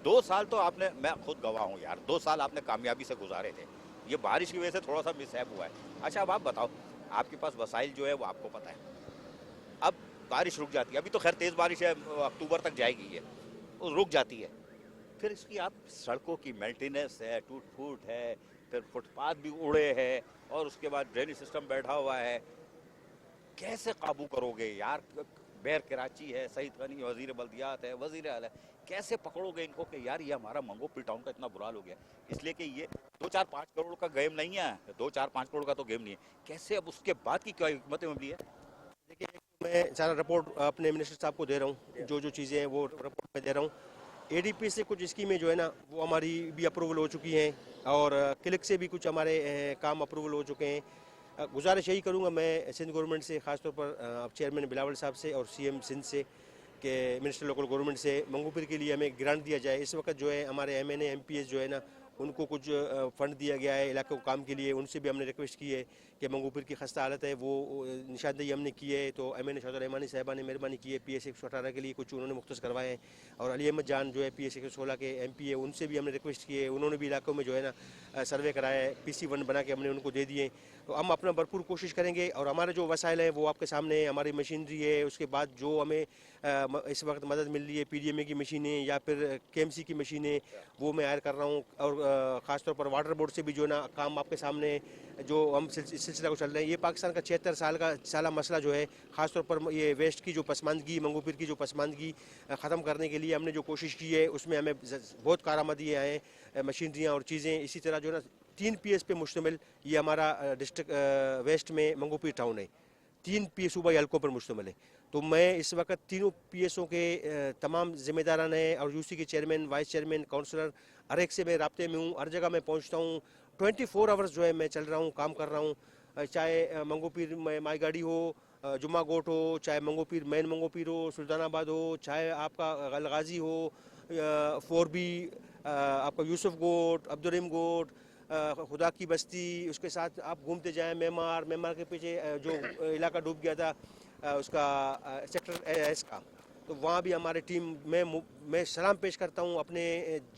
2 साल तो आपने, मैं खुद गवाह हूँ यार, 2 साल आपने कामयाबी से गुजारे थे। ये बारिश की वजह से थोड़ा सा मिसहैप हुआ है। अच्छा अब आप बताओ, आपके पास वसाइल जो है वो आपको पता है, अब बारिश रुक जाती है, अभी तो खैर तेज़ बारिश है, अक्टूबर तक जाएगी, ये वो रुक जाती है, फिर इसकी आप सड़कों की मेंटेनेंस है, टूट फूट है, फिर फुटपाथ भी उड़े हैं, और उसके बाद ड्रेनेज सिस्टम बैठा हुआ है, कैसे काबू करोगे यार? बैर कराची है, सईद गनी वजीर बल्दियात है, वजीर आला है, कैसे पकड़ोगे इनको कि यार ये हमारा मंगो पीर टाउन का इतना बुरा हाल हो गया? इसलिए कि ये 2-4-5 करोड़ का गेम नहीं है, 2-4-5 करोड़ का तो गेम नहीं है। कैसे अब उसके बाद की क्या हिकमत अमली है? देखिए मैं सारा रिपोर्ट अपने मिनिस्टर साहब को दे रहा हूँ, जो चीज़ें हैं वो रिपोर्ट में दे रहा हूँ। ADP से कुछ स्कीमें जो है ना वो हमारी भी अप्रूवल हो चुकी हैं, और क्लिक से भी कुछ हमारे काम अप्रूवल हो चुके हैं। गुजारिश यही करूँगा मैं सिंध गवर्नमेंट से, ख़ासतौर पर चेयरमैन बिलावल साहब से और CM सिंध से, कि मिनिस्टर लोकल गवर्नमेंट से मंगो पीर के लिए हमें ग्रांट दिया जाए। इस वक्त जो है हमारे MNA MPS जो है ना उनको कुछ फ़ंड दिया गया है इलाके को काम के लिए, उनसे भी हमने रिक्वेस्ट की है कि मंगो पीर की खस्ता हालत है, वो निशानदेही हमने की है। तो MNA शौकत रहमानी साहबा ने मेहरबानी की है, PS 118 के लिए कुछ उन्होंने मुख्तस करवाए हैं, और अली अहमद जान जो है PS 116 के MP है, उनसे भी हमने रिक्वेस्ट की है, उन्होंने भी इलाकों में जो है ना सर्वे कराया है, PC 1 बना के हमने उनको दे दिए। तो हम अपना भरपूर कोशिश करेंगे, और हमारे जो वसाइल हैं वो आपके सामने है, हमारी मशीनरी है, उसके बाद जो हमें इस वक्त मदद मिल रही है PDMA की मशीनें या फिर KMC की मशीनें, वो मैं हायर कर रहा हूँ। और ख़ासतौर पर वाटर बोर्ड से भी जो ना काम आपके सामने जो हम इस सिलसिला को चल रहे हैं। ये पाकिस्तान का 76 साल मसला जो है, ख़ासतौर पर ये वेस्ट की जो पसमानदगी, मंगो पीर की जो पसमानदगी ख़त्म करने के लिए हमने जो कोशिश की है उसमें हमें बहुत कारआमदी आए हैं, मशीनरियाँ और चीज़ें। इसी तरह जो ना 3 PS पे मुश्तमिल ये हमारा डिस्ट्रिक्ट वेस्ट में मंगो पीर टाउन है, 3 PS सूबाई हल्कों पर मुश्तमिल है। तो मैं इस वक्त तीनों PSओं के तमाम ज़िम्मेदारान हैं, और UC के चेयरमैन, वाइस चेयरमैन, काउंसलर, हर एक से मैं राब्ते में हूँ, हर जगह मैं पहुँचता हूँ। 24 आवर्स जो है मैं चल रहा हूँ, काम कर रहा हूँ। चाहे मंगो पीर में माई गाड़ी हो, जुम्मा गोट हो, चाहे मंगो पीर मेन मंगो पीर हो, सुल्तानाबाद हो, चाहे आपका गलगाजी हो, 4B, आपका यूसुफ गोट, अब्दुलरहीम गोट, खुदा की बस्ती, उसके साथ आप घूमते जाएं मेमार के पीछे जो इलाका डूब गया था उसका सेक्टर S का, तो वहाँ भी हमारे टीम मैं सलाम पेश करता हूँ अपने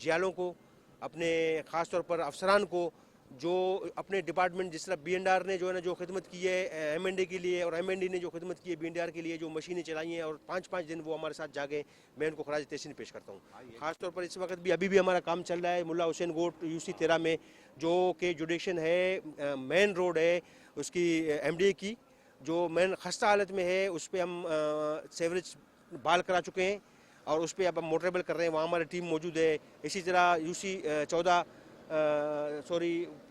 जियालों को, अपने ख़ास तौर पर अफसरान को, जो अपने डिपार्टमेंट, जिस तरह BNR ने जो है ना जो खिदमत की है MND के लिए, और MND ने जो खिदमत की है BNR के लिए, जो मशीनें चलाई हैं और 5-5 दिन वो हमारे साथ जागे, मैं उनको खराज तहसीन पेश करता हूँ। ख़ास तौर पर इस वक्त भी अभी भी हमारा काम चल रहा है मुल्ला हुसैन गोट UC 13 में, जो कि जुडिक्शन है, मेन रोड है उसकी MDA की, जो मेन खस्ता हालत में है, उस पर हम सेवरेज बहाल करा चुके हैं और उस पर अब हम मोटरेबल कर रहे हैं, वहाँ हमारी टीम मौजूद है। इसी तरह UC 14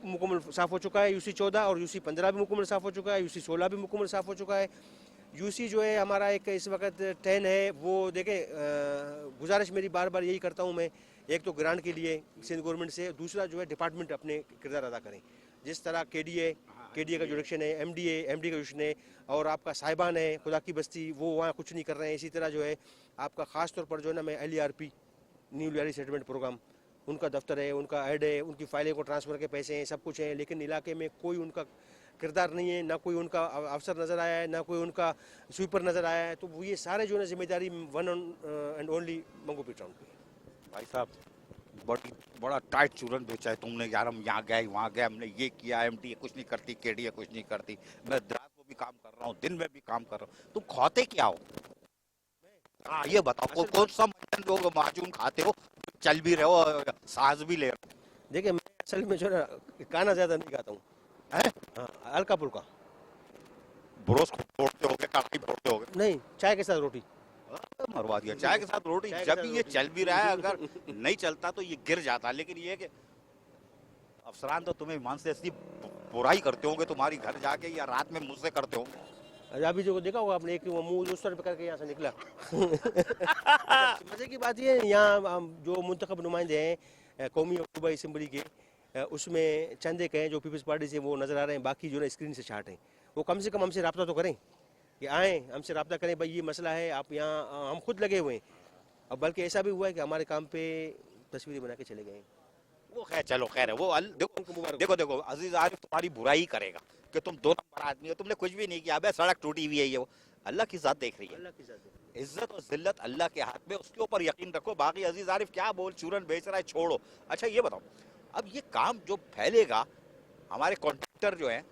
मुकम्मल साफ़ हो चुका है, UC 14 और UC 15 भी मुकम्मल साफ़ हो चुका है, UC 16 भी मुकम्मल साफ़ हो चुका है। UC जो है हमारा एक इस वक्त 10 है, वो देखें, गुजारिश मेरी बार बार यही करता हूँ मैं, एक तो ग्रांट के लिए सिंध गवर्नमेंट से, दूसरा जो है डिपार्टमेंट अपने किरदार अदा करें। जिस तरह KDA का जुडिक्शन है, MD का जुडिक्शन है, और आपका साहिबान है खुदा की बस्ती, वो वहाँ कुछ नहीं कर रहे हैं। इसी तरह जो है आपका ख़ास तौर पर जो है ना मैं LERP, new Lyari settlement programme, उनका दफ्तर है, उनका ऐड है, उनकी फाइलें को ट्रांसफ़र के पैसे हैं, सब कुछ है, लेकिन इलाके में कोई उनका किरदार नहीं है, ना कोई उनका अफसर नज़र आया है, ना कोई उनका स्वीपर नज़र आया है। तो ये सारे जो है जिम्मेदारी one and only मंगो Pir town पे। भाई साहब बड़ा टाइट चूरन बेचा है तुमने यार, हम यहाँ गए वहाँ गए, हमने ये किया, MD कुछ नहीं करती, KDA कुछ नहीं करती, मैं रात को भी काम कर रहा हूँ, दिन में भी काम कर रहा हूँ, तुम खाते क्या हो? हाँ ये बताओ, कौन सा मटन जो माजून खाते हो, चल भी रहे हो, सांस भी ले रहे हो? देखिए मैं असल में जो है खाना ज़्यादा नहीं खाता हूँ, हाँ, हल्का फुल्का। ब्रोस फोड़ते होगे, कढ़ाई फोड़ते होगे? नहीं, चाय के साथ रोटी। मरवा दिया, चाय के साथ रोटी। जब भी ये चल भी रहा है, अगर नहीं चलता तो ये गिर जाता है। लेकिन ये कि अफसरान तो तुम्हें ईमान से ऐसी बुराई करते होंगे तुम्हारी घर जाके, या रात में मुझसे करते होंगे? अभी जो देखा होगा आपने, एक मुंह उस तरफ करके यहाँ से निकला। मजे की बात ये है, यहाँ जो मुंतखब नुमाइंदे हैं कौमी और सूबाई असम्बली के, उसमें चंद एक हैं जो पीपल्स पार्टी से वो नज़र आ रहे हैं, बाकी जो है स्क्रीन से छाट हैं। वो कम से कम हमसे रब्ता तो करें, कि आएँ हमसे रब्ता करें, भाई ये मसला है, आप यहाँ, हम खुद लगे हुए हैं। अब बल्कि ऐसा भी हुआ है कि हमारे काम पे तस्वीरें बना के चले गए हैं। वो खैर चलो खैर है, वो देखो अजीज आरिफ तुम्हारी बुराई करेगा कि तुम 2 नंबर आदमी हो, तुमने कुछ भी नहीं किया, अबे सड़क टूटी हुई है, ये वो अल्लाह की जात देख रही है। अल्लाह की ज़ात। इज्जत और जिल्लत अल्लाह के हाथ में, उसके ऊपर यकीन रखो। बाकी अजीज आरिफ क्या बोल चूरन बेच रहा है, छोड़ो। अच्छा ये बताओ, अब ये काम जो फैलेगा, हमारे कॉन्ट्रैक्टर जो हैं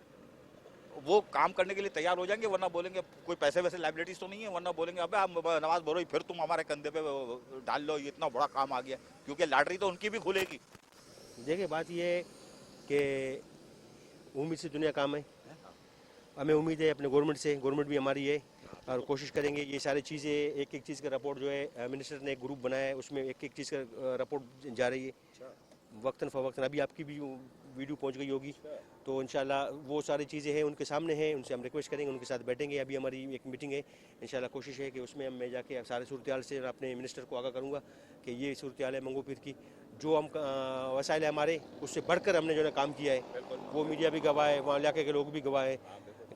वो काम करने के लिए तैयार हो जाएंगे, वरना बोलेंगे कोई पैसे वैसे लाइबिलिटीज तो नहीं है, वरना बोलेंगे अबे हम नवाज बरोई फिर तुम हमारे कंधे पे डाल लो, ये इतना बड़ा काम आ गया, क्योंकि लॉटरी तो उनकी भी खुलेगी। देखिए बात ये है कि उम्मीद से दुनिया काम है, हमें उम्मीद है अपने गवर्नमेंट से, गवर्नमेंट भी हमारी है, और कोशिश करेंगे ये सारी चीज़ें, एक एक चीज़ का रिपोर्ट जो है मिनिस्टर ने एक ग्रुप बनाया है, उसमें एक एक चीज़ का रिपोर्ट जा रही है वक्तन फ़वक्तन। अभी आपकी भी वीडियो पहुंच गई होगी, तो इंशाल्लाह वो सारी चीज़ें हैं उनके सामने हैं, उनसे हम रिक्वेस्ट करेंगे, उनके साथ बैठेंगे। अभी हमारी एक मीटिंग है, इंशाल्लाह कोशिश है कि उसमें मैं जाके सारे सूरत हाल से अपने मिनिस्टर को आगाह करूँगा कि ये सूरत हाल है मंगो पीर की, जो हम वसाइल है हमारे, उससे बढ़कर हमने जो है काम किया है, वो मीडिया भी गवाह है, वहाँ इलाके के लोग भी गवाह है,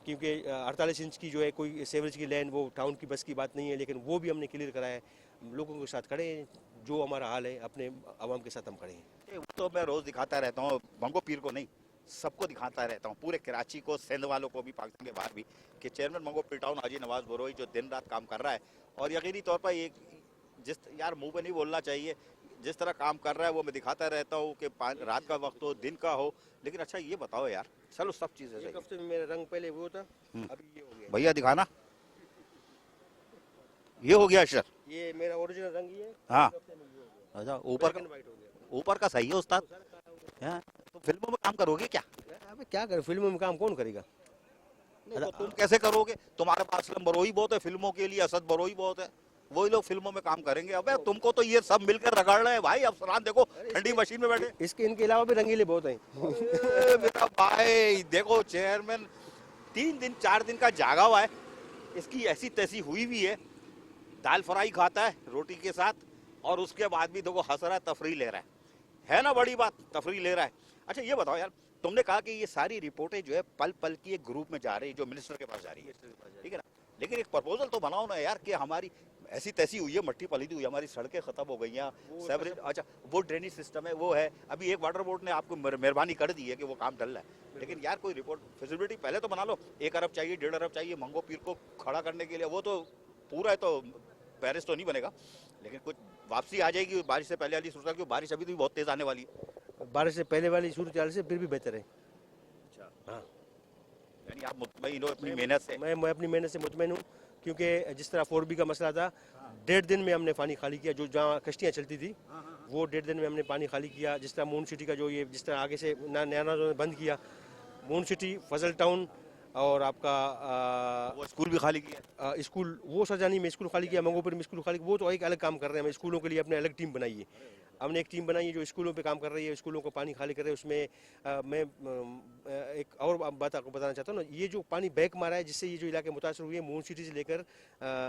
क्योंकि 48 इंच की जो है कोई सेवरेज की लाइन वो टाउन की बस की बात नहीं है, लेकिन वो भी हमने क्लियर कराया है। लोगों के साथ खड़े हैं, जो हमारा हाल है अपने आवाम के साथ हम खड़े हैं। वो तो मैं रोज दिखाता रहता हूँ, मंगो पीर को नहीं, सबको दिखाता रहता हूँ, पूरे कराची को, सिंध वालों को भी, पाकिस्तान के बाहर भी, कि चेयरमैन मंगो पीर टाउन हाजी नवाज बरोई जो दिन रात काम कर रहा है, और यकीनी तौर पर एक यार मुंह पे नहीं बोलना चाहिए, जिस तरह काम कर रहा है वो मैं दिखाता रहता हूँ कि रात का वक्त हो, दिन का हो। लेकिन अच्छा ये बताओ यार, चलो सब चीजें एक हफ्ते में मेरा रंग पहले वो था, अभी ये हो गया। भैया दिखाना, ये हो गया सर, ये मेरा ओरिजिनल रंग ही है। हाँ अच्छा, ऊपर का सही है उस्ताद। तो फिल्मों में काम करोगे क्या? अबे क्या कर, फिल्मों में काम कौन करेगा? तो तुम कैसे करोगे? तुम्हारे पास असलम बरोई बहुत है फिल्मों के लिए, असद बरोई बहुत है, वही लोग फिल्मों में काम करेंगे। अबे तुमको तो ये सब मिलकर रगड़ रहे हैं भाई। अफसरान देखो ठंडी मशीन में बैठे, इसके इनके अलावा भी रंगीले बहुत हैं। मेरा भाई देखो, चेयरमैन 3 दिन 4 दिन का जागा हुआ है, इसकी ऐसी तैसी हुई भी है, दाल फ्राई खाता है रोटी के साथ, और उसके बाद भी देखो हंस रहा है, तफरी ले रहा है ना, बड़ी बात, तफरी ले रहा है। अच्छा ये बताओ यार, तुमने कहा कि ये सारी रिपोर्टें जो है पल पल की एक ग्रुप में जा रही है, जो मिनिस्टर के पास जा रही है, ठीक है ना, लेकिन एक प्रपोजल तो बनाओ ना यार, कि हमारी ऐसी तैसी हुई है, मट्टी पलीदी हुई है, हमारी सड़कें खत्म हो गई हैं, सेवरेज, अच्छा वो ड्रेनेज सिस्टम है वो है, अभी एक वाटर बोर्ड ने आपको मेहरबानी कर दी है कि वो काम डल रहा है, लेकिन यार कोई रिपोर्ट फिजिबिलिटी पहले तो बना लो। 1 अरब चाहिए, 1.5 अरब चाहिए मंगो पीर को खड़ा करने के लिए, वो तो पूरा है, तो पेरिस तो नहीं बनेगा, लेकिन कुछ वापसी आ जाएगी बारिश से पहले वाली सूरत, क्योंकि बारिश अभी तो बहुत तेज आने वाली है। बारिश से पहले वाली सूरत हाल से फिर भी बेहतर है। अच्छा हाँ, यानी आप मुतमईन हो अपनी मेहनत से? मैं अपनी मेहनत से मुतमईन हूँ, क्योंकि जिस तरह 4B का मसला था, 1.5 दिन में हमने पानी खाली किया, जो जहाँ कश्तियाँ चलती थी वो 1.5 दिन में हमने पानी खाली किया। जिस तरह मून सिटी का जो ये जिस तरह आगे से नया बंद किया, मून सिटी, फजल टाउन, और आपका वो स्कूल भी खाली किया, स्कूल वो सरजानी में स्कूल खाली किया, मंगोपुर में स्कूल खाली, वो तो एक अलग काम कर रहे हैं। हम स्कूलों के लिए अपने अलग टीम बनाई है, हमने एक टीम बनाई है जो स्कूलों पे काम कर रही है, स्कूलों को पानी खाली कर रहे हैं। उसमें मैं एक और बात आपको बताना चाहता हूँ ना, ये जो पानी बैक मारा है, जिससे ये जो इलाके मुतासर हुए हैं, मून सिटी से लेकर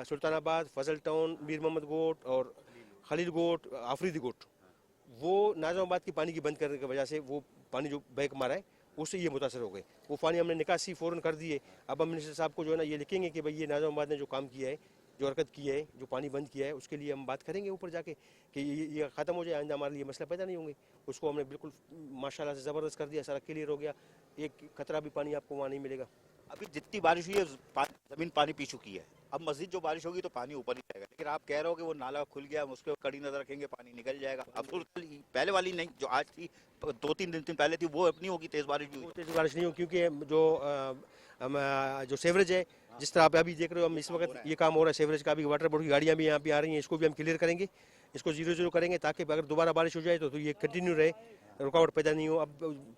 सुल्तानाबाद, फजल टाउन, मीर मोहम्मद गोट और खलील गोट, आफरीदी गोट, वो नाज़िमाबाद की पानी की बंद करने की वजह से वो पानी जो बैक मारा है उससे ये मुतासर हो गए। वो पानी हमने निकासी फ़ौरन कर दिए। अब हम मिनिस्टर साहब को जो है ना ये लिखेंगे कि भाई ये नाज़िमाबाद ने जो काम किया है, जो हरकत की है, जो पानी बंद किया है, उसके लिए हम बात करेंगे ऊपर जाके कि ये ख़त्म हो जाए, आइंदा हमारे लिए मसला पैदा नहीं होंगे। उसको हमने बिल्कुल माशाल्लाह से ज़बरदस्त कर दिया, सारा क्लियर हो गया, एक कतरा भी पानी आपको वहाँ नहीं मिलेगा। अभी जितनी बारिश हुई है जमीन पानी पी चुकी है, अब मजीद जो बारिश होगी तो पानी ऊपर ही जाएगा, लेकिन आप कह रहे हो कि वो नाला खुल गया, हम उसके कड़ी नजर रखेंगे, पानी निकल जाएगा। अब तो पहले वाली नहीं, जो आज थी 2-3 दिन पहले थी, वो अपनी होगी, तेज बारिश भी, तेज बारिश नहीं हो, क्योंकि जो सेवरेज है, जिस तरह आप अभी देख रहे हो, हम इस वक्त ये काम हो रहा है सेवरेज का, अभी वाटर बोर्ड की गाड़ियाँ भी यहाँ पे आ रही हैं, इसको भी हम क्लियर करेंगे, इसको 0-0 करेंगे, ताकि अगर दोबारा बारिश हो जाए तो ये कंटिन्यू रहे, रुकावट पैदा नहीं हो। अब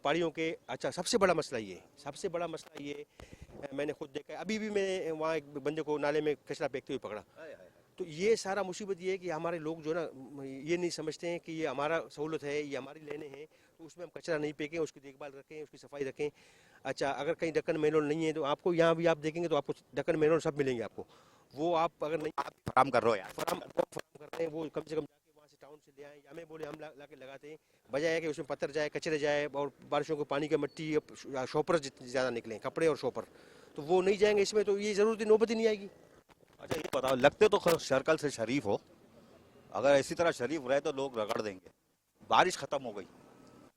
पहाड़ियों के, अच्छा सबसे बड़ा मसला ये मैंने खुद देखा है, अभी भी मैं वहाँ एक बंदे को नाले में कचरा फेंकते हुए पकड़ा। तो ये सारा मुसीबत ये है कि हमारे लोग जो ना ये नहीं समझते हैं कि ये हमारा सहूलत है, ये हमारी लेने हैं, तो उसमें हम कचरा नहीं फेंकें, उसकी देखभाल रखें, उसकी सफाई रखें। अच्छा अगर कहीं ढक्कन मैनुअल नहीं है तो आपको यहाँ भी आप देखेंगे तो आपको ढक्कन मैनुअल सब मिलेंगे आपको, वो आप अगर नहीं फराम कर रहे हो यार। फराम कर रहे हैं वो कम से कम जाके वहाँ से टाउन से ले आए, हमें बोले हम ला के लगाते हैं, बजाय है कि उसमें पत्थर जाए, कचरे जाए और बारिशों को पानी का मिट्टी शॉपर जितने ज़्यादा निकले कपड़े और शॉपर, तो वो नहीं जाएंगे इसमें, तो ये ज़रूरत नौबत ही नहीं आएगी। अच्छा ये बताओ, लगते तो सर्कल से शरीफ हो, अगर इसी तरह शरीफ रहे तो लोग रगड़ देंगे। बारिश खत्म हो गई,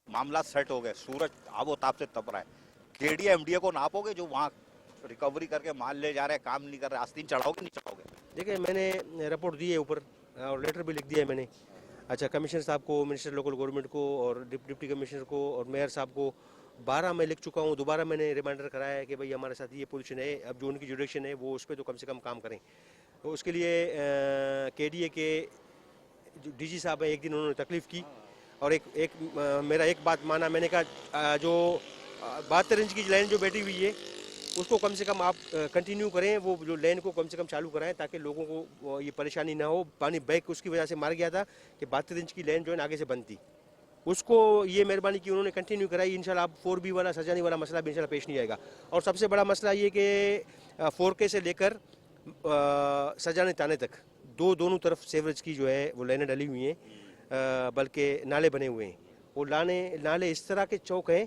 मामला सेट हो गए, सूरज आबो ताप से तप रहा है, केडीए एमडीए को नापोगे जो वहाँ रिकवरी करके माल ले जा रहे हैं, काम नहीं कर रहे, आस्तीन चढ़ाओगे नहीं चढ़ाओगे? देखिए मैंने रिपोर्ट दी है ऊपर और लेटर भी लिख दिया है मैंने। अच्छा कमिश्नर साहब को, मिनिस्टर लोकल गवर्नमेंट को और डिप्टी कमिश्नर को और मेयर साहब को 12 मैं लिख चुका हूँ, दोबारा मैंने रिमाइंडर कराया है कि भाई हमारे साथ ये पोजीशन है, अब जो उनकी जुडिक्शन है वो उस पर तो कम से कम काम करें। तो उसके लिए केडीए के जो डीजी साहब हैं एक दिन उन्होंने तकलीफ़ की और मेरा एक बात माना, मैंने कहा जो 72 इंच की लाइन जो बैठी हुई है उसको कम से कम आप कंटिन्यू करें, वो जो लाइन को कम से कम चालू कराएं ताकि लोगों को ये परेशानी ना हो। पानी बैक उसकी वजह से मार गया था कि 72 इंच की लाइन जो है आगे से बनती, उसको ये मेहरबानी की उन्होंने कंटिन्यू कराई। इंशाल्लाह अब 4B वाला सजाने वाला मसला भी इंशाल्लाह पेश नहीं आएगा। और सबसे बड़ा मसला ये कि 4K से लेकर सजाने ताने तक दोनों तरफ सेवरेज की जो है वो लाइनें डली हुई हैं, बल्कि नाले बने हुए हैं। वो नाले इस तरह के चौक हैं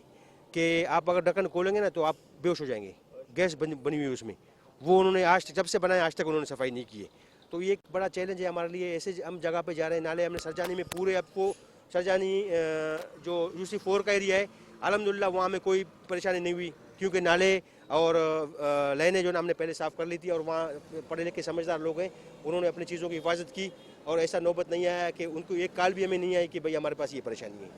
कि आप अगर ढक्कन खोलेंगे ना तो आप बेहोश हो जाएंगे, गैस बनी हुई है उसमें। वो उन्होंने आज जब से बनाया आज तक उन्होंने सफाई नहीं की है। तो ये एक बड़ा चैलेंज है हमारे लिए। ऐसे हम जगह पे जा रहे हैं, नाले हमने सरजानी में पूरे, आपको सरजानी जो UC4 का एरिया है अल्हम्दुलिल्लाह वहाँ में कोई परेशानी नहीं हुई, क्योंकि नाले और लाइनें जो है हमने पहले साफ़ कर ली थी और वहाँ पढ़े लिखे समझदार लोग हैं, उन्होंने अपनी चीज़ों की हिफाजत की और ऐसा नौबत नहीं आया कि उनको एक काल भी हमें नहीं आई कि भाई हमारे पास ये परेशानी है।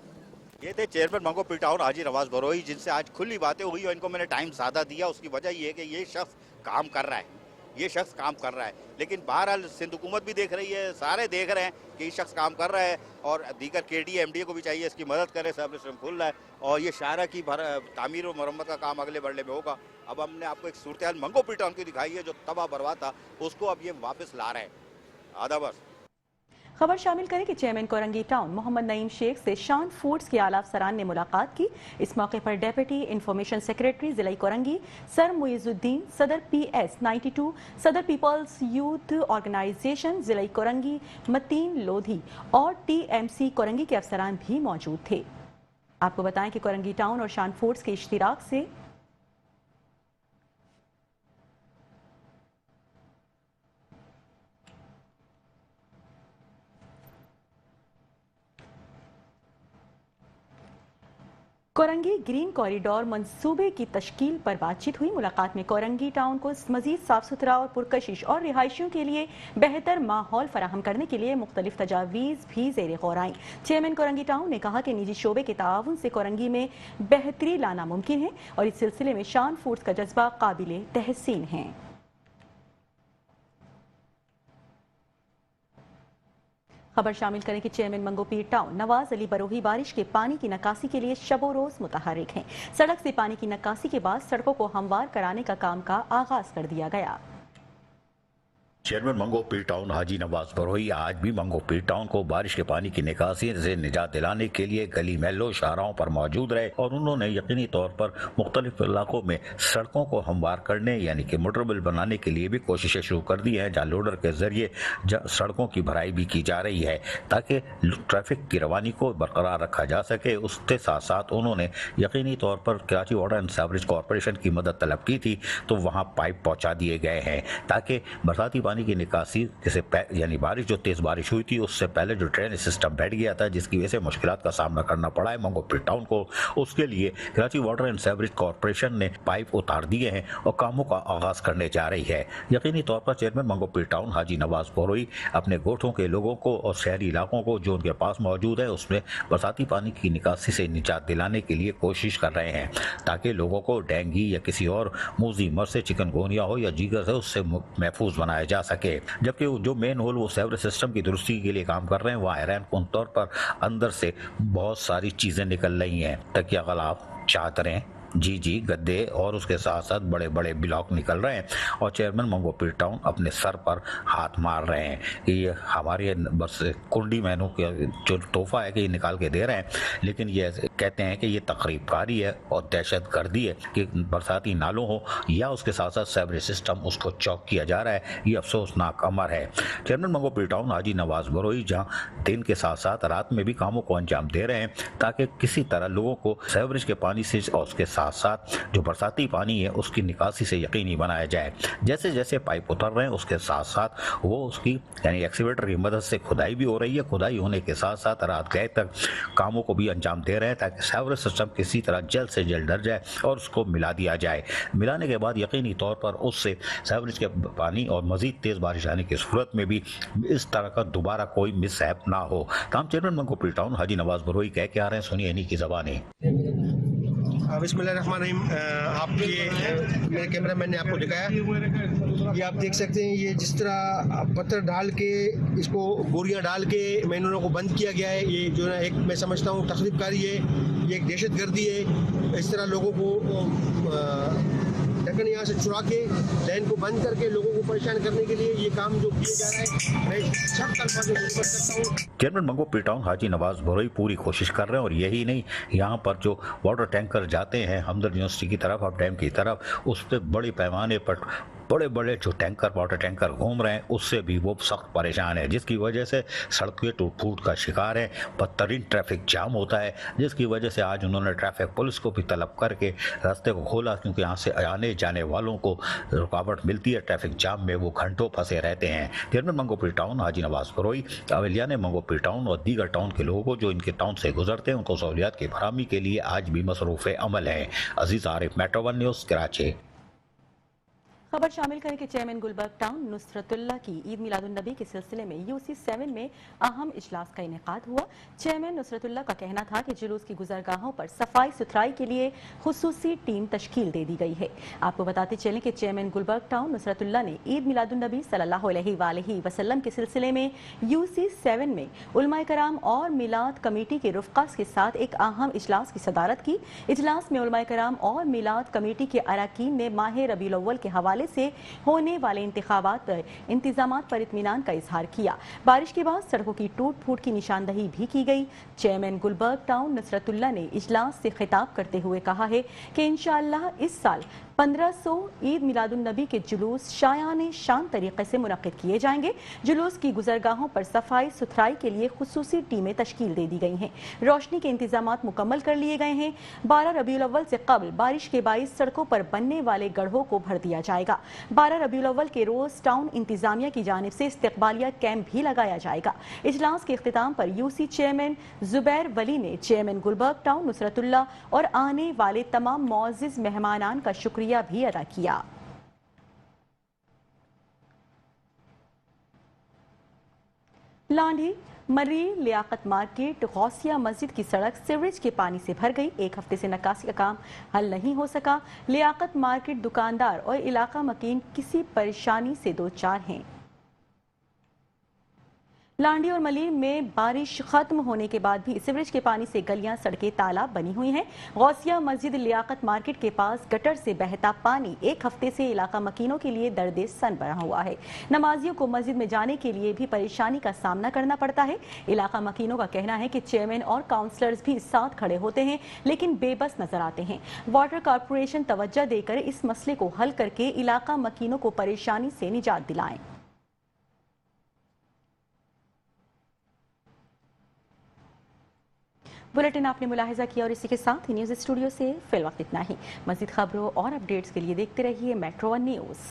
ये थे चेयरमैन मंगो पी टाउन हाजी नवाज बरोई, जिनसे आज खुली बातें हुई और इनको मैंने टाइम ज़्यादा दिया। उसकी वजह ये है कि ये शख्स काम कर रहा है, लेकिन बहरहाल सिंध हुकूमत भी देख रही है, सारे देख रहे हैं कि ये शख्स काम कर रहा है और दीगर केडीए एमडीए को भी चाहिए इसकी मदद करे। सब सिस्टम खुल रहा है और ये शाहरा की तामीर और मरम्मत का काम अगले बढ़ने में होगा। अब हमने आपको एक सूरत हाल मंगो पी टाउन की दिखाई है जो तबाह बर्बाद था, उसको अब ये वापस ला रहे हैं। आदाबर खबर शामिल करें कि चेयरमैन कोरंगी टाउन मोहम्मद नईम शेख से शान फूड्स के आला अफसरान ने मुलाकात की। इस मौके पर डेप्यूटी इंफॉर्मेशन सेक्रेटरी जिला कोरंगी सर मुइजुद्दीन, सदर PS 92, सदर पीपल्स यूथ ऑर्गेनाइजेशन जिला कोरंगी मतीन लोधी और TMC कोरंगी के अफसरान भी मौजूद थे। आपको बताएं कि कोरंगी टाउन और शान फूड्स के इश्तिराक से कोरंगी ग्रीन कॉरिडोर मंसूबे की तश्कील पर बातचीत हुई। मुलाकात में कोरंगी टाउन को मजीद साफ सुथरा और पुरकशिश और रिहायशियों के लिए बेहतर माहौल फराहम करने के लिए मुख्तलिफ तजावीज़ भी ज़ेर गौर आईं। चेयरमैन कोरंगी टाउन ने कहा कि निजी शोबे के ताउन से कोरंगी में बेहतरी लाना मुमकिन है और इस सिलसिले में शान फूड्स का जज्बा काबिल तहसीन है। खबर शामिल करें कि चेयरमैन मंगो पीर टाउन नवाज अली बरोही बारिश के पानी की निकासी के लिए शबो रोज मुतहरिक हैं। सड़क से पानी की निकासी के बाद सड़कों को हमवार कराने का काम का आगाज कर दिया गया। चेयरमैन मंगो पीर टाउन हाजी नवाज बरोही आज भी मंगो पीर टाउन को बारिश के पानी की निकासी से निजात दिलाने के लिए गली महलों शाहराहों पर मौजूद रहे और उन्होंने यकीनी तौर पर मुख्तलिफ इलाकों में सड़कों को हमवार करने यानी कि मोटरबल बनाने के लिए भी कोशिशें शुरू कर दी हैं, जहाँ लोडर के जरिए सड़कों की भराई भी की जा रही है ताकि ट्रैफिक की रवानी को बरकरार रखा जा सके। उसके साथ साथ उन्होंने यकीनी तौर पर Karachi water and sewerage corporation की मदद तलब की थी, तो वहाँ पाइप पहुँचा दिए गए हैं ताकि बरसाती पानी की निकासी जैसे यानी बारिश जो तेज बारिश हुई थी उससे पहले जो ड्रेनेज सिस्टम बैठ गया था जिसकी वजह से मुश्किलात का सामना करना पड़ा है मंगो पीर टाउन को, उसके लिए Karachi water and sewerage corporation ने पाइप उतार दिए हैं और कामों का आगाज करने जा रही है। यकीनी तौर पर चेयरमैन मंगो पीर टाउन हाजी नवाज बरोई अपने गोठों के लोगों को और शहरी इलाकों को जो उनके पास मौजूद है उसमें बरसाती पानी की निकासी से निजात दिलाने के लिए कोशिश कर रहे हैं ताकि लोगों को डेंगू या किसी और मूजी मर से चिकनगुनिया हो या जीगर से उससे महफूज बनाया जा सके। जबकि जो मेन होल वो सेवरेज सिस्टम की दुरुस्ती के लिए काम कर रहे हैं, वहाँ हैरान कुन तौर पर अंदर से बहुत सारी चीज़ें निकल रही हैं, तकिया गलाफ, चादरें, जी गद्दे और उसके साथ साथ बड़े बड़े ब्लॉक निकल रहे हैं और चेयरमैन मंगो पीर टाउन अपने सर पर हाथ मार रहे हैं कि ये हमारे बस कुंडी मैनों का जो तोहफा है कि ये निकाल के दे रहे हैं, लेकिन ये कहते हैं कि ये तकरीबकारी है और दहशत गर्दी है कि बरसाती नालों हो या उसके साथ साथ सेवरेज सिस्टम उसको चौक किया जा रहा है। ये अफसोसनाक अमर है। चेयरमैन मंगो पीर टाउन हाजी नवाज बरोई जहाँ दिन के साथ साथ रात में भी कामों को अंजाम दे रहे हैं ताकि किसी तरह लोगों को सेवरेज के पानी से और उसके साथ साथ जो बरसाती पानी है उसकी निकासी से यकीनी बनाया जाए। जैसे जैसे पाइप उतर रहे हैं उसके साथ साथ वो उसकी यानी एक्सीवेटर की मदद से खुदाई भी हो रही है। खुदाई होने के साथ साथ रात गए तक कामों को भी अंजाम दे रहे हैं ताकि सेवरेज सिस्टम किसी तरह जल्द से जल्द डर जाए और उसको मिला दिया जाए। मिलाने के बाद यकीनी तौर पर उससे सेवरेज के पानी और मजीद तेज़ बारिश आने की सूरत में भी इस तरह का दोबारा कोई मिसहैप ना हो। ताम चेयरमैन मंगो पीर टाउन हाजी नवाज बरोई कह के आ रहे हैं, सुनिए इन्हीं की ज़बानी। बिस्मिल्लाहिर्रहमानिर्रहीम। आपके मेरे कैमरामैन ने आपको दिखाया, ये आप देख सकते हैं, ये जिस तरह पत्थर डाल के इसको बोरियां डाल के मेनों को बंद किया गया है, ये जो है एक मैं समझता हूँ तखरीबकारी है, ये एक दहशतगर्दी है। इस तरह लोगों को ढक्कन यहाँ से चुरा के लाइन को बंद करके लोगों को परेशान करने के लिए ये काम जो किया जा रहा है, मैं सब तरफा से कर सकता हूँ। चेयरमैन मंगो पीर टाउन हाजी नवाज बरोई पूरी कोशिश कर रहे हैं और यही नहीं, यहाँ पर जो वाटर टैंकर जाते हैं हमदर्द यूनिवर्सिटी की तरफ और डैम की तरफ, उस पर बड़े पैमाने पर बड़े बड़े जो टैंकर वाटर टैंकर घूम रहे हैं उससे भी वो सख्त परेशान है, जिसकी वजह से सड़कें टूट फूट का शिकार है, बदतरीन ट्रैफिक जाम होता है, जिसकी वजह से आज उन्होंने ट्रैफिक पुलिस को भी तलब करके रास्ते को खोला क्योंकि यहाँ से आने जाने वालों को रुकावट मिलती है। ट्रैफिक जाम में वो घंटों फंसे रहते हैं। चेयरमैन मंगो पीर टाउन हाजी नवाज बरोई अवेलिया ने मंगो पीर टाउन और दीगर टाउन के लोगों को जो इनके टाउन से गुजरते हैं उनको सहूलियात की फराहमी के लिए आज भी मसरूफ़ अमल है। Aziz Arif, metro one news, Karachi. खबर शामिल करें कि चेयरमैन गुलबर्ग टाउन नुसरतुल्लाह की ईद मिलादुन्नबी के सिलसिले में UC7 में अहम इजलास का इनेकाद हुआ। चेयरमैन नुसरतुल्लाह का कहना था कि जुलूस की गुजरगाहों पर सफाई सुथराई के लिए खुसूसी टीम तश्कील दे दी गई है। आपको बताते चलें कि चेयरमैन गुलबर्ग टाउन नुसरतुल्लाह ने ईद मिलादुन्नबी सल्लल्लाहु अलैहि वसल्लम के सिलसिले में UC7 में उलमाए कराम और मिलाद कमेटी के रुफ़क़ा के साथ एक अहम इजलास की सदारत की। इजलास में उलमाए कराम और मिलाद कमेटी के अरकान ने माह रबीउल अव्वल के हवाले से होने वाले इंतजामात पर इत्मीनान का इजहार किया। बारिश के बाद सड़कों की टूट फूट की निशानदही भी की गई। चेयरमैन गुलबर्ग टाउन नुसरतुल्लाह ने इजलास से खिताब करते हुए कहा है कि इंशाअल्लाह इस साल 1500 ईद मिलादुन्नबी के जुलूस शायाने शान तरीके से मुनक्किद किए जाएंगे। जुलूस की गुजरगाहों पर सफाई सुथराई के लिए खुसूसी टीमें तश्कील दे दी गई हैं। रोशनी के इंतजामात मुकम्मल कर लिए गए हैं। 12 रबीउल अव्वल से कबल बारिश के बाइस सड़कों पर बनने वाले गड्ढों को भर दिया जाएगा। 12 रबीउल अव्वल के रोज टाउन इंतजामिया की जानिब से इस्तकबालिया कैंप भी लगाया जाएगा। इजलास के इख्तिताम पर UC चेयरमैन जुबैर वली ने चेयरमैन गुलबर्ग टाउन नुसरतुल्लाह और आने वाले तमाम मुअज़्ज़िज़ मेहमानान का शुक्रिया भी अदा किया। लांढी मरी लियाकत मार्केट गौसिया मस्जिद की सड़क सीवरेज के पानी से भर गई। एक हफ्ते से नक्काशी का काम हल नहीं हो सका। लियाकत मार्केट दुकानदार और इलाका मकीन किसी परेशानी से दो चार हैं। लांडी और मली में बारिश खत्म होने के बाद भी सीवरेज के पानी से गलियां सड़कें तालाब बनी हुई हैं। गौसिया मस्जिद लियाकत मार्केट के पास गटर से बहता पानी एक हफ्ते से इलाका मकीनों के लिए दर्द सन बना हुआ है। नमाजियों को मस्जिद में जाने के लिए भी परेशानी का सामना करना पड़ता है। इलाका मकीनों का कहना है कि चेयरमैन और काउंसलर्स भी साथ खड़े होते हैं लेकिन बेबस नजर आते हैं। वाटर कॉर्पोरेशन तवज्जो देकर इस मसले को हल करके इलाका मकीनों को परेशानी से निजात दिलाएं। बुलेटिन आपने मुलाहिजा किया और इसी के साथ ही न्यूज़ स्टूडियो से फिलहाल इतना ही। मज़ीद खबरों और अपडेट्स के लिए देखते रहिए मेट्रो वन न्यूज़।